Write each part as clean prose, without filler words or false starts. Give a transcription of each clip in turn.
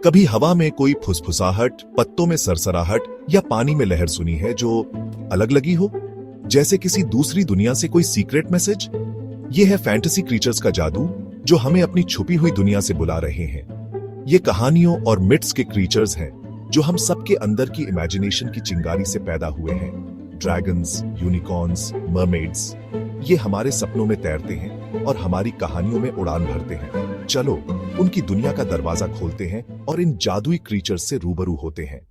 कभी हवा में कोई फुसफुसाहट, पत्तों में सरसराहट या पानी में लहर सुनी है जो अलग लगी हो, जैसे किसी दूसरी दुनिया से कोई सीक्रेट मैसेज? यह है फैंटेसी क्रीचर्स का जादू जो हमें अपनी छुपी हुई दुनिया से बुला रहे हैं। ये कहानियों और मिथ्स के क्रीचर्स हैं जो हम सबके अंदर की इमेजिनेशन की चिंगारी से पैदा हुए हैं। ड्रैगन्स, यूनिकॉर्न्स, मरमेड्स, ये हमारे सपनों में तैरते हैं और हमारी कहानियों में उड़ान भरते हैं। चलो उनकी दुनिया का दरवाजा खोलते हैं और इन जादुई क्रीचर्स से रूबरू होते हैं।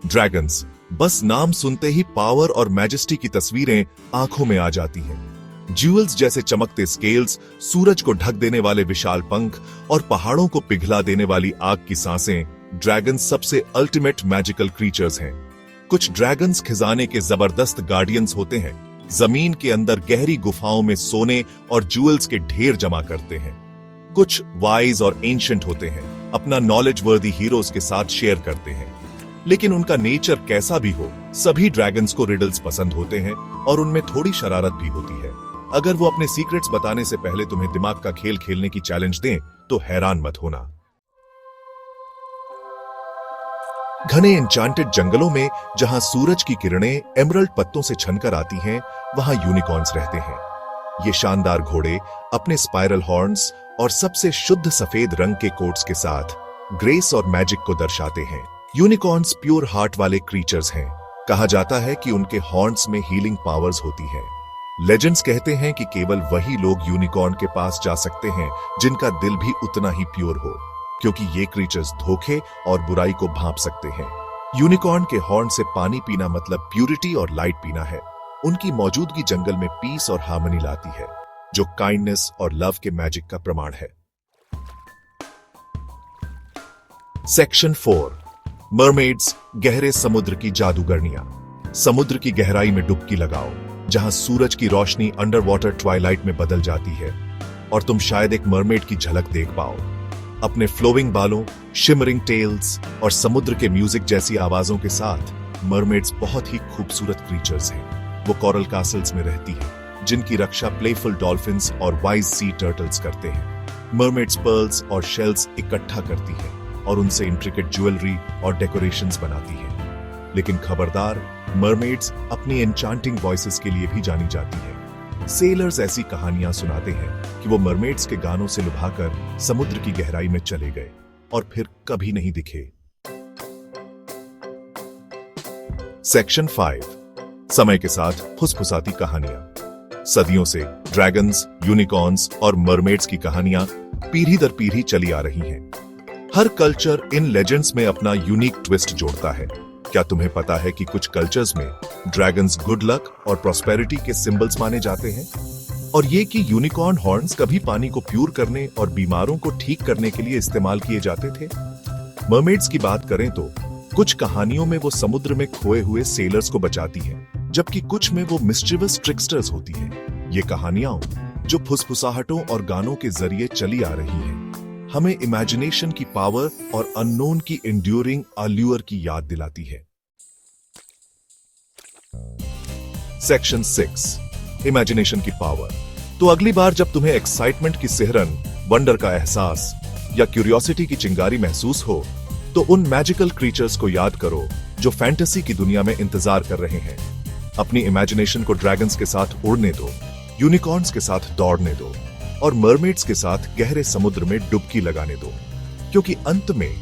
ड्रैगन्स, बस नाम सुनते ही पावर और मैजेस्टी की तस्वीरें आंखों में आ जाती हैं। ज्यूल्स जैसे चमकते स्केल्स, सूरज को ढक देने वाले विशाल पंख और पहाड़ों को पिघला देने वाली आग की सांसें ड्रैगन सबसे अल्टीमेट मैजिकल क्रीचर्स हैं। कुछ ड्रैगन्स खजाने के जबरदस्त गार्डियंस होते हैं, जमीन के अंदर गहरी गुफाओं में सोने और ज्यूल्स के ढेर जमा करते हैं। कुछ वाइज और एंशिएंट होते हैं, अपना नॉलेज वर्दी हीरोज के साथ शेयर करते हैं। लेकिन उनका नेचर कैसा भी हो, सभी ड्रैगन्स को रिडल्स पसंद होते हैं और उनमें थोड़ी शरारत भी होती है। अगर वो अपने सीक्रेट्स बताने से पहले तुम्हें दिमाग का खेल खेलने की चैलेंज दें तो हैरान मत होना। घने एन्चांटेड जंगलों में जहां सूरज की किरणें एमरल्ड पत्तों से छनकर आती हैं, वहां यूनिकॉर्न्स रहते हैं। ये शानदार घोड़े अपने स्पाइरल हॉर्न्स और सबसे शुद्ध सफेद रंग के कोट्स के साथ ग्रेस और मैजिक को दर्शाते हैं। यूनिकॉर्न्स प्योर हार्ट वाले क्रीचर्स हैं। कहा जाता है कि उनके हॉर्न्स में हीलिंग पावर्स होती है। लेजेंड्स कहते हैं कि केवल वही लोग यूनिकॉर्न के पास जा सकते हैं जिनका दिल भी उतना ही प्योर हो, क्योंकि ये क्रीचर्स धोखे और बुराई को भांप सकते हैं। यूनिकॉर्न के हॉर्न से पानी पीना मतलब प्यूरिटी और लाइट पीना है। उनकी मौजूदगी जंगल में पीस और हार्मनी लाती है, जो काइंडनेस और लव के मैजिक का प्रमाण है। सेक्शन 4, मरमेड्स, गहरे समुद्र की जादूगरनियां। समुद्र की गहराई में डुबकी लगाओ, जहां सूरज की रोशनी अंडर वाटर ट्वाइलाइट में बदल जाती है और तुम शायद एक मरमेड की झलक देख पाओ। अपने फ्लोइंग बालों, शिमरिंग टेल्स और समुद्र के म्यूजिक जैसी आवाजों के साथ मरमेड्स बहुत ही खूबसूरत क्रीचर्स हैं। वो कोरल कासल्स में रहती हैं, जिनकी रक्षा प्लेफुल डॉल्फिन्स और वाइज सी टर्टल्स करते हैं। मरमेड्स पर्ल्स और शेल्स इकट्ठा करती हैं और उनसे इंट्रिकेट ज्वेलरी और डेकोरेशंस बनाती हैं। लेकिन खबरदार, मरमेड्स अपनी एन्चांटिंग वॉइसेस के लिए भी जानी जाती हैं। सेलर्स ऐसी कहानियां सुनाते हैं कि वो मरमेड्स के गानों से लुभाकर समुद्र की गहराई में चले गए और फिर कभी नहीं दिखे। सेक्शन 5, समय के साथ फुसफुसाती कहानियां। सदियों से ड्रैगन्स, यूनिकॉर्न्स और मरमेड्स की कहानियां पीढ़ी दर पीढ़ी चली आ रही हैं। हर कल्चर इन लेजेंड्स में अपना यूनिक ट्विस्ट जोड़ता है। क्या तुम्हें पता है कि कुछ कल्चर्स में ड्रैगन्स गुड लक और प्रॉस्पेरिटी के सिंबल्स माने जाते हैं? और ये कि यूनिकॉर्न हॉर्न्स कभी पानी को प्यूर करने और बीमारों को ठीक करने के लिए इस्तेमाल किए जाते थे। मरमेड्स की बात करें तो कुछ कहानियों में वो समुद्र में खोए हुए सेलर्स को बचाती हैं, जबकि कुछ में वो मिस्चिवस ट्रिकस्टर्स होती हैं। ये कहानियां जो फुसफुसाहटों और गानों के जरिए चली आ रही हैं, हमें इमेजिनेशन की पावर और अननोन की एंड्यूरिंग अल्यूर की याद दिलाती है। सेक्शन 6, इमेजिनेशन की पावर। तो अगली बार जब तुम्हें एक्साइटमेंट की सिहरन, वंडर का एहसास या क्यूरियोसिटी की चिंगारी महसूस हो, तो उन मैजिकल क्रीचर्स को याद करो जो फैंटेसी की दुनिया में इंतजार कर रहे हैं। अपनी इमेजिनेशन को ड्रैगन्स के साथ उड़ने दो, यूनिकॉर्न्स के साथ दौड़ने दो और मरमेड्स के साथ गहरे समुद्र में डुबकी लगाने दो, क्योंकि अंत में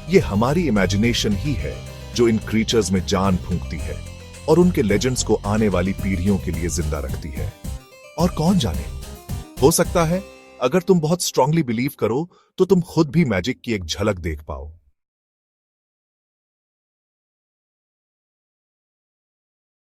ये हमारी इमेजिनेशन ही है जो इन क्रीचर्स में जान फूंकती है और उनके लेजेंड्स को आने वाली पीढ़ियों के लिए जिंदा रखती है। और कौन जाने, हो सकता है अगर तुम बहुत स्ट्रांगली बिलीव करो तो तुम खुद भी मैजिक की एक झलक देख पाओ।